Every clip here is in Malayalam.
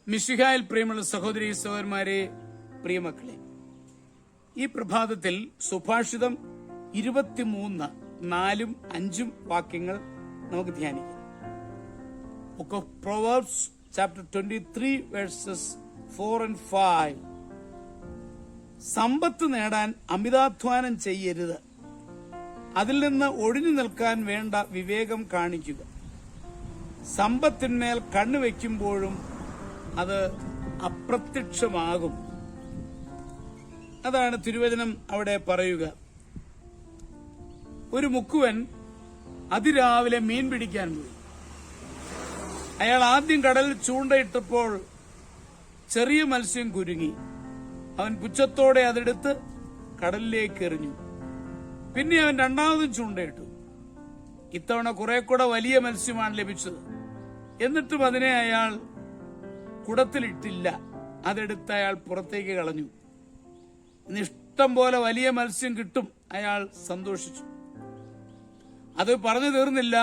മിശിഹായിൽ പ്രിയമുള്ള സഹോദരി സഹോദരന്മാരെ, പ്രിയമക്കളെ, ഈ പ്രഭാതത്തിൽ സുഭാഷിതം 23:4-5 വാക്യങ്ങൾ നമുക്ക് ധ്യാനിക്കാം. Book of Proverbs chapter 23 verses 4 and 5. സമ്പത്ത് നേടാൻ അമിതാധ്വാനം ചെയ്യരുത്, അതിൽ നിന്ന് ഒഴിഞ്ഞു നിൽക്കാൻ വേണ്ട വിവേകം കാണിക്കുക. സമ്പത്തിന്മേൽ കണ്ണുവെക്കുമ്പോഴും അത് അപ്രത്യക്ഷമാകും. അതാണ് തിരുവചനം അവിടെ പറയുക. ഒരു മുക്കുവൻ അതിരാവിലെ മീൻ പിടിക്കാൻ പോയി. അയാൾ ആദ്യം കടലിൽ ചൂണ്ടയിട്ടപ്പോൾ ചെറിയ മത്സ്യം കുരുങ്ങി. അവൻ പുച്ഛത്തോടെ അതെടുത്ത് കടലിലേക്ക് എറിഞ്ഞു. പിന്നെ അവൻ രണ്ടാമതും ചൂണ്ടയിട്ടു. ഇത്തവണ കുറെ കൂടെ വലിയ മത്സ്യമാണ് ലഭിച്ചത്. എന്നിട്ടും അതിനെ അയാൾ കുടത്തിലിട്ടില്ല. അതെടുത്ത് അയാൾ പുറത്തേക്ക് കളഞ്ഞു. ഇഷ്ടം പോലെ വലിയ മത്സ്യം കിട്ടും. അയാൾ സന്തോഷിച്ചു. അത് പറഞ്ഞു തീർന്നില്ല.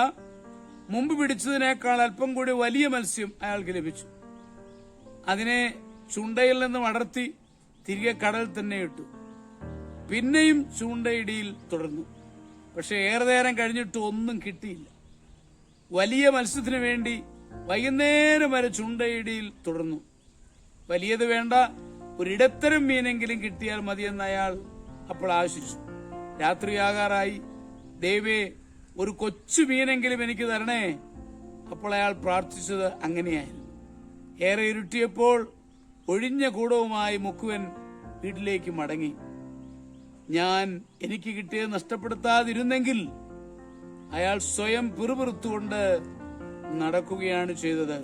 മുമ്പ് പിടിച്ചതിനേക്കാൾ അല്പം കൂടി വലിയ മത്സ്യം അയാൾക്ക് ലഭിച്ചു. അതിനെ ചൂണ്ടയിൽ നിന്ന് അടർത്തി തിരികെ കടലിൽ തന്നെ ഇട്ടു. പിന്നെയും ചൂണ്ടയിടിയിൽ തുടർന്നു. പക്ഷെ ഏറെ നേരം കഴിഞ്ഞിട്ട് ഒന്നും കിട്ടിയില്ല. വലിയ മത്സ്യത്തിന് വേണ്ടി വൈകുന്നേരം വരെ ചൂണ്ടയിടിയിൽ തുടർന്നു. വലിയത് വേണ്ട, ഒരിടത്തരം മീനെങ്കിലും കിട്ടിയാൽ മതിയെന്ന് അയാൾ അപ്പോൾ ആശിച്ചു. രാത്രിയാകാറായി. ദൈവമേ, ഒരു കൊച്ചു മീനെങ്കിലും എനിക്ക് തരണേ. അപ്പോൾ അയാൾ പ്രാർത്ഥിച്ചത് അങ്ങനെയായിരുന്നു. ഏറെ ഇരുട്ടിയപ്പോൾ ഒഴിഞ്ഞ കൂടവുമായി മുക്കുവൻ വീട്ടിലേക്ക് മടങ്ങി. ഞാൻ എനിക്ക് കിട്ടിയത് നഷ്ടപ്പെടുത്താതിരുന്നെങ്കിൽ, അയാൾ സ്വയം പിറുപിറുത്തുകൊണ്ട് നടക്കുകയാണ് ചെയ്തത്.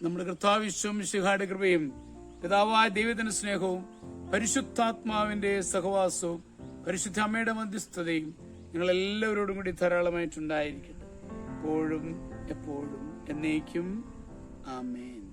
നമ്മുടെ കർത്താവ് മിശിഹായുടെ കൃപയും പിതാവായ ദൈവത്തിന്റെ സ്നേഹവും പരിശുദ്ധാത്മാവിന്റെ സഹവാസവും പരിശുദ്ധ അമ്മയുടെ മധ്യസ്ഥതയും നിങ്ങൾ എല്ലാവരോടും കൂടി ധാരാളമായിട്ടുണ്ടായിരിക്കട്ടെ, എപ്പോഴും എപ്പോഴും എന്നേക്കും. ആമേൻ.